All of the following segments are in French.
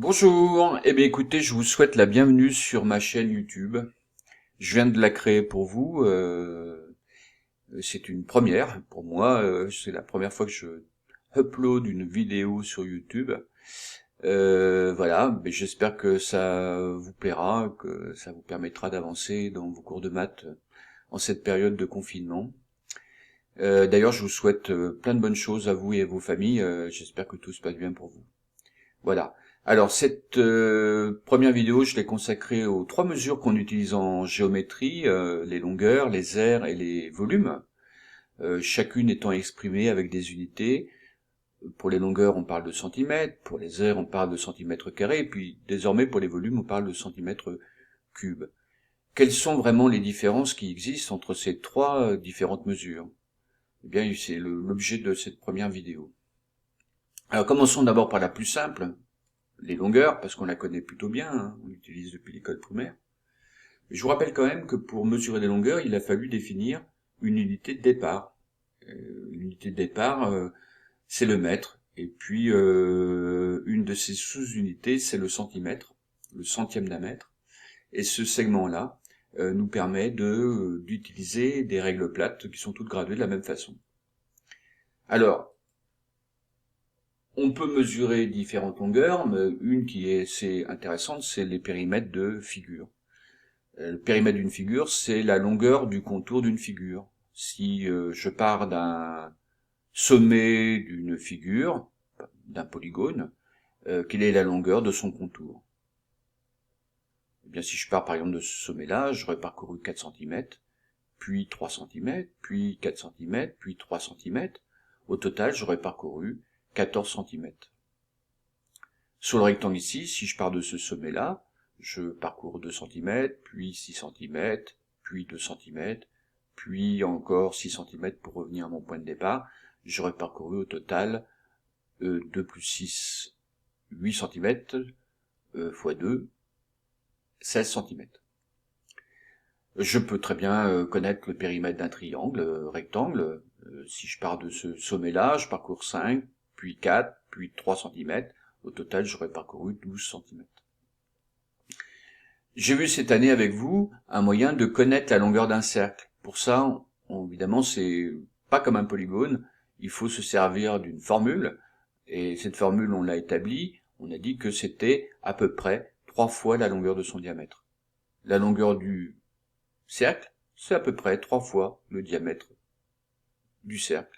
Bonjour, eh bien écoutez, je vous souhaite la bienvenue sur ma chaîne YouTube. Je viens de la créer pour vous, c'est une première pour moi, c'est la première fois que je upload une vidéo sur YouTube. Voilà, mais j'espère que ça vous plaira, que ça vous permettra d'avancer dans vos cours de maths en cette période de confinement. D'ailleurs, je vous souhaite plein de bonnes choses à vous et à vos familles, j'espère que tout se passe bien pour vous. Voilà. Alors cette première vidéo, je l'ai consacrée aux trois mesures qu'on utilise en géométrie, les longueurs, les aires et les volumes, chacune étant exprimée avec des unités. Pour les longueurs, on parle de centimètres, pour les aires, on parle de centimètres carrés, et puis désormais pour les volumes, on parle de centimètres cubes. Quelles sont vraiment les différences qui existent entre ces trois différentes mesures? Eh bien, c'est l'objet de cette première vidéo. Alors commençons d'abord par la plus simple, les longueurs, parce qu'on la connaît plutôt bien, hein, on l'utilise depuis l'école primaire. Je vous rappelle quand même que pour mesurer les longueurs, il a fallu définir une unité de départ. L'unité de départ, c'est le mètre, et puis une de ses sous-unités, c'est le centimètre, le centième d'un mètre, et ce segment-là nous permet d'utiliser des règles plates qui sont toutes graduées de la même façon. Alors, on peut mesurer différentes longueurs, mais une qui est assez intéressante, c'est les périmètres de figures. Le périmètre d'une figure, c'est la longueur du contour d'une figure. Si je pars d'un sommet d'une figure, d'un polygone, quelle est la longueur de son contour? Eh bien, si je pars par exemple de ce sommet-là, j'aurais parcouru 4 cm, puis 3 cm, puis 4 cm, puis 3 cm. Au total, j'aurais parcouru 14 cm. Sur le rectangle ici, si je pars de ce sommet-là, je parcours 2 cm, puis 6 cm, puis 2 cm, puis encore 6 cm pour revenir à mon point de départ. J'aurais parcouru au total 2 plus 6, 8 cm, fois 2, 16 cm. Je peux très bien connaître le périmètre d'un triangle rectangle. Si je pars de ce sommet-là, je parcours 5, puis 4, puis 3 cm. Au total, j'aurais parcouru 12 cm. J'ai vu cette année avec vous un moyen de connaître la longueur d'un cercle. Pour ça, évidemment, c'est pas comme un polygone. Il faut se servir d'une formule. Et cette formule, on l'a établie. On a dit que c'était à peu près 3 fois la longueur de son diamètre. La longueur du cercle, c'est à peu près 3 fois le diamètre du cercle.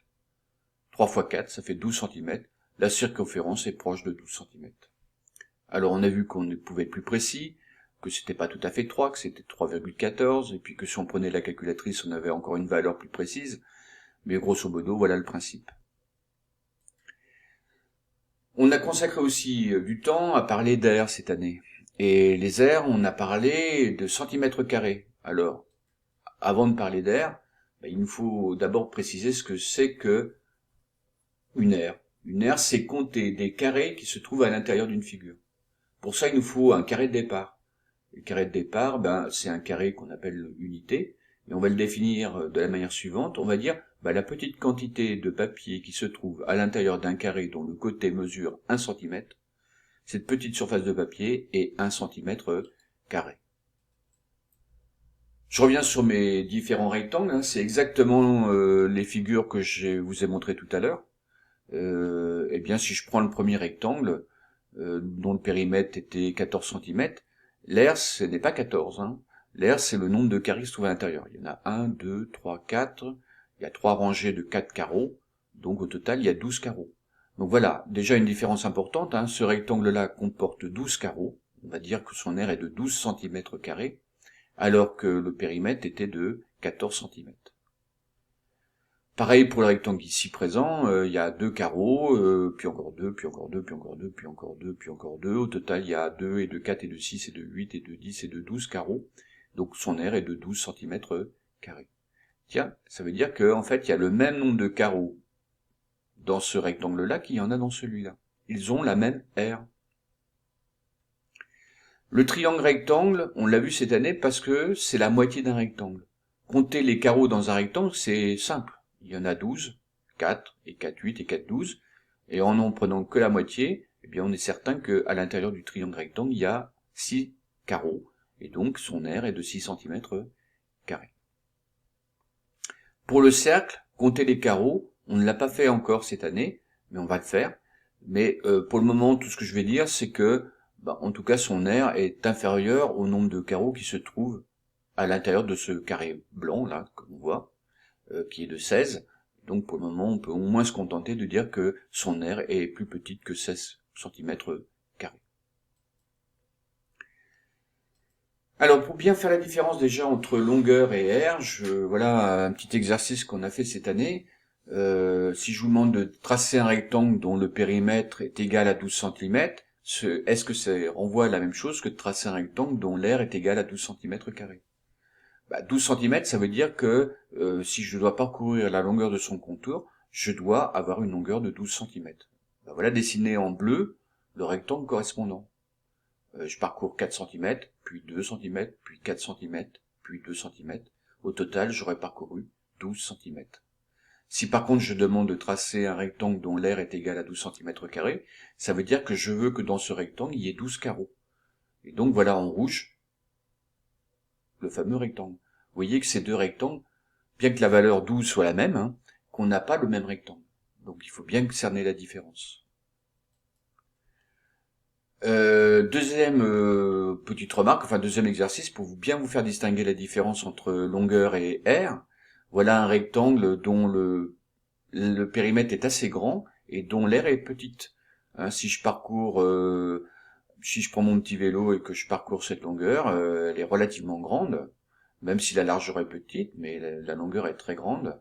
3 fois 4, ça fait 12 cm. La circonférence est proche de 12 cm. Alors on a vu qu'on pouvait être plus précis, que c'était pas tout à fait 3, que c'était 3,14, et puis que si on prenait la calculatrice, on avait encore une valeur plus précise, mais grosso modo, voilà le principe. On a consacré aussi du temps à parler d'aires cette année. Et les aires, on a parlé de centimètres carrés. Alors, avant de parler d'aires, il nous faut d'abord préciser ce que c'est que une aire. Une aire, c'est compter des carrés qui se trouvent à l'intérieur d'une figure. Pour ça, il nous faut un carré de départ. Le carré de départ, c'est un carré qu'on appelle unité, et on va le définir de la manière suivante. On va dire la petite quantité de papier qui se trouve à l'intérieur d'un carré dont le côté mesure 1 cm, cette petite surface de papier est 1 cm carré. Je reviens sur mes différents rectangles, hein, c'est exactement les figures que je vous ai montrées tout à l'heure. Eh bien, si je prends le premier rectangle, dont le périmètre était 14 cm, l'aire, ce n'est pas 14. Hein. L'aire, c'est le nombre de carrés qui se trouvent à l'intérieur. Il y en a 1, 2, 3, 4. Il y a 3 rangées de 4 carreaux. Donc au total, il y a 12 carreaux. Donc voilà, déjà une différence importante. Hein. Ce rectangle-là comporte 12 carreaux. On va dire que son aire est de 12 cm carrés, alors que le périmètre était de 14 cm. Pareil pour le rectangle ici présent, il y a 2 carreaux, puis encore 2, puis encore 2, puis encore 2, puis encore 2, puis encore 2. Au total, il y a 2 et de 4 et de 6 et de 8 et de 10 et de 12 carreaux. Donc son aire est de 12 cm carrés. Tiens, ça veut dire qu'en fait, il y a le même nombre de carreaux dans ce rectangle-là qu'il y en a dans celui-là. Ils ont la même aire. Le triangle rectangle, on l'a vu cette année parce que c'est la moitié d'un rectangle. Compter les carreaux dans un rectangle, c'est simple. Il y en a 12, 4, et 4, 8, et 4, 12. Et en prenant que la moitié, eh bien on est certain qu'à l'intérieur du triangle rectangle, il y a 6 carreaux, et donc son aire est de 6 cm². Pour le cercle, compter les carreaux, on ne l'a pas fait encore cette année, mais on va le faire. Mais pour le moment, tout ce que je vais dire, c'est que, en tout cas, son aire est inférieur au nombre de carreaux qui se trouvent à l'intérieur de ce carré blanc, là, comme on voit, qui est de 16. Donc pour le moment, on peut au moins se contenter de dire que son aire est plus petite que 16 cm². Alors pour bien faire la différence déjà entre longueur et aire, voilà un petit exercice qu'on a fait cette année. Si je vous demande de tracer un rectangle dont le périmètre est égal à 12 cm, est-ce que ça renvoie à la même chose que de tracer un rectangle dont l'aire est égale à 12 cm²? 12 cm, ça veut dire que si je dois parcourir la longueur de son contour, je dois avoir une longueur de 12 cm. Voilà dessiné en bleu le rectangle correspondant. Je parcours 4 cm, puis 2 cm, puis 4 cm, puis 2 cm. Au total, j'aurai parcouru 12 cm. Si par contre je demande de tracer un rectangle dont l'aire est égale à 12 cm², ça veut dire que je veux que dans ce rectangle, il y ait 12 carreaux. Et donc voilà en rouge le fameux rectangle. Vous voyez que ces deux rectangles, bien que la valeur 12 soit la même, qu'on n'a pas le même rectangle. Donc il faut bien cerner la différence. Deuxième petite remarque, enfin deuxième exercice pour bien vous faire distinguer la différence entre longueur et aire. Voilà un rectangle dont le périmètre est assez grand et dont l'aire est petite. Si je parcours, si je prends mon petit vélo et que je parcours cette longueur, elle est relativement grande, même si la largeur est petite, mais la longueur est très grande.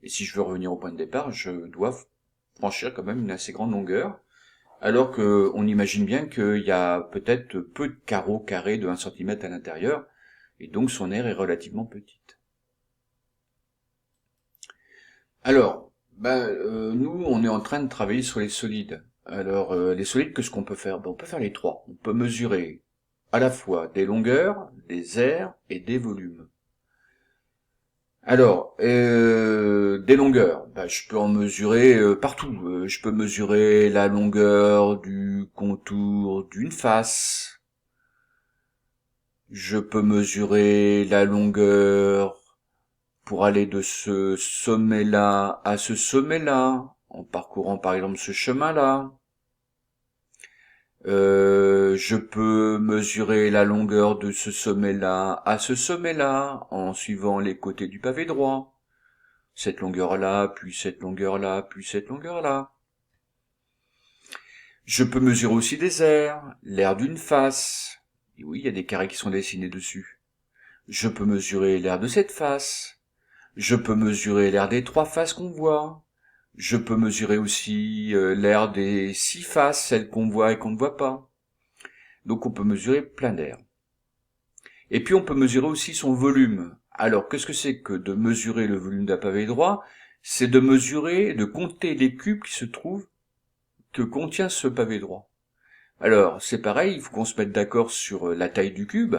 Et si je veux revenir au point de départ, je dois franchir quand même une assez grande longueur. Alors que on imagine bien qu'il y a peut-être peu de carreaux carrés de 1 cm à l'intérieur, et donc son aire est relativement petite. Alors, nous, on est en train de travailler sur les solides. Alors, les solides, qu'est-ce qu'on peut faire? On peut faire les trois. On peut mesurer à la fois des longueurs, des aires et des volumes. Alors, des longueurs, je peux en mesurer partout. Je peux mesurer la longueur du contour d'une face. Je peux mesurer la longueur pour aller de ce sommet-là à ce sommet-là, en parcourant par exemple ce chemin-là. Je peux mesurer la longueur de ce sommet-là à ce sommet-là, en suivant les côtés du pavé droit. Cette longueur-là, puis cette longueur-là, puis cette longueur-là. Je peux mesurer aussi des aires, l'aire d'une face. Et oui, il y a des carrés qui sont dessinés dessus. Je peux mesurer l'aire de cette face. Je peux mesurer l'aire des 3 faces qu'on voit. Je peux mesurer aussi l'aire des 6 faces, celles qu'on voit et qu'on ne voit pas. Donc on peut mesurer plein d'aires. Et puis on peut mesurer aussi son volume. Alors qu'est-ce que c'est que de mesurer le volume d'un pavé droit? C'est de mesurer, de compter les cubes qui se trouvent, que contient ce pavé droit. Alors c'est pareil, il faut qu'on se mette d'accord sur la taille du cube.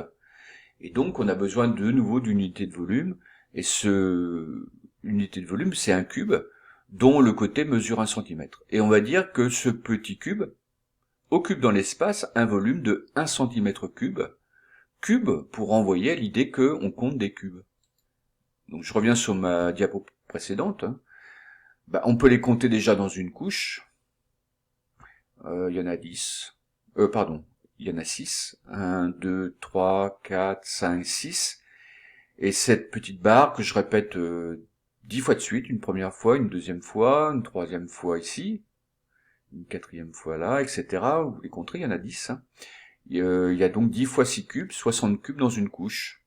Et donc on a besoin de nouveau d'unités de volume. Et ce unité de volume, c'est un cube dont le côté mesure 1 cm. Et on va dire que ce petit cube occupe dans l'espace un volume de 1 cm3, cube pour renvoyer l'idée qu'on compte des cubes. Donc je reviens sur ma diapo précédente. On peut les compter déjà dans une couche. Il y en a 10. Il y en a 6. 1, 2, 3, 4, 5, 6. Et cette petite barre que je répète 10 fois de suite, une première fois, une deuxième fois, une troisième fois ici, une quatrième fois là, etc. Vous les compterez, il y en a 10. Il y a donc 10 fois 6 cubes, 60 cubes dans une couche.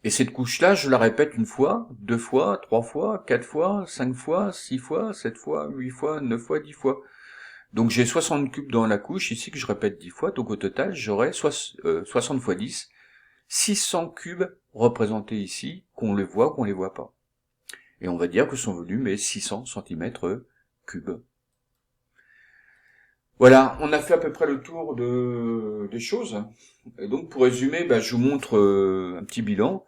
Et cette couche-là, je la répète une fois, 2 fois, 3 fois, 4 fois, 5 fois, 6 fois, 7 fois, 8 fois, 9 fois, 10 fois. Donc j'ai 60 cubes dans la couche ici que je répète 10 fois, donc au total j'aurai 60 fois 10, 600 cubes représentés ici, qu'on les voit ou qu'on les voit pas. Et on va dire que son volume est 600 cm3. Voilà, on a fait à peu près le tour des choses. Et donc pour résumer, je vous montre un petit bilan.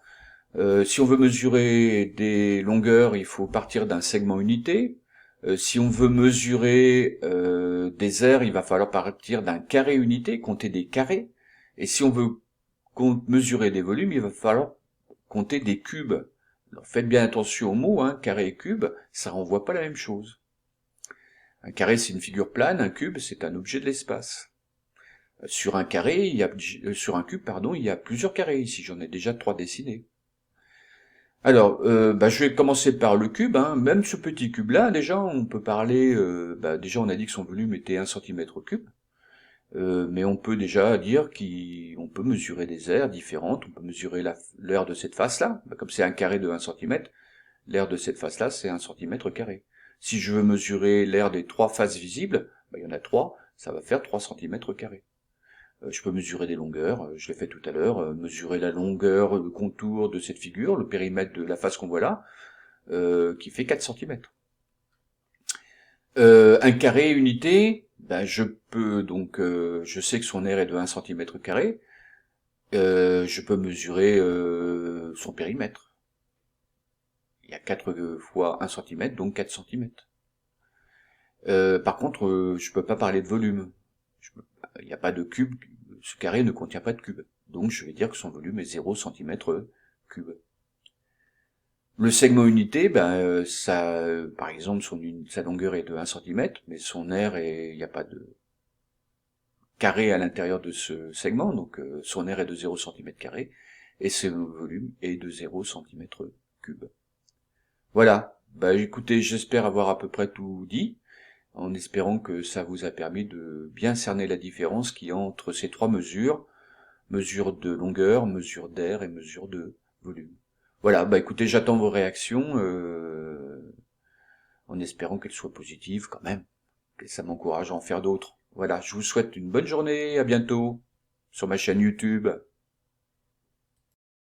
Si on veut mesurer des longueurs, il faut partir d'un segment unité. Si on veut mesurer des aires, il va falloir partir d'un carré unité, compter des carrés. Et si on veut mesurer des volumes, il va falloir compter des cubes. Alors faites bien attention aux mots, hein, carré et cube, ça renvoie pas la même chose. Un carré, c'est une figure plane, un cube, c'est un objet de l'espace. Sur un carré, sur un cube, pardon, il y a plusieurs carrés. Ici, j'en ai déjà 3 dessinés. Alors, je vais commencer par le cube, hein. Même ce petit cube-là, déjà, on peut parler, déjà on a dit que son volume était 1 cm cube, mais on peut déjà dire qu'on peut mesurer des aires différentes, on peut mesurer l'aire de cette face-là, comme c'est un carré de 1 cm, l'aire de cette face-là, c'est 1 cm carré. Si je veux mesurer l'aire des 3 faces visibles, il y en a 3, ça va faire 3 cm carrés. Je peux mesurer des longueurs, je l'ai fait tout à l'heure, mesurer la longueur, le contour de cette figure, le périmètre de la face qu'on voit là, qui fait 4 cm. Un carré unité, je peux donc, je sais que son aire est de 1 cm carré, je peux mesurer son périmètre. Il y a 4 fois 1 cm, donc 4 cm. Par contre, je peux pas parler de volume. Il n'y a pas de cube, ce carré ne contient pas de cube. Donc je vais dire que son volume est 0 cm cube. Le segment unité, par exemple, sa longueur est de 1 cm, mais son aire il n'y a pas de carré à l'intérieur de ce segment, donc son aire est de 0 cm carré, et son volume est de 0 cm cube. Voilà, écoutez, j'espère avoir à peu près tout dit, en espérant que ça vous a permis de bien cerner la différence qu'il y a entre ces 3 mesures, mesure de longueur, mesure d'aire et mesure de volume. Voilà, écoutez, j'attends vos réactions, en espérant qu'elles soient positives quand même, que ça m'encourage à en faire d'autres. Voilà, je vous souhaite une bonne journée, à bientôt, sur ma chaîne YouTube.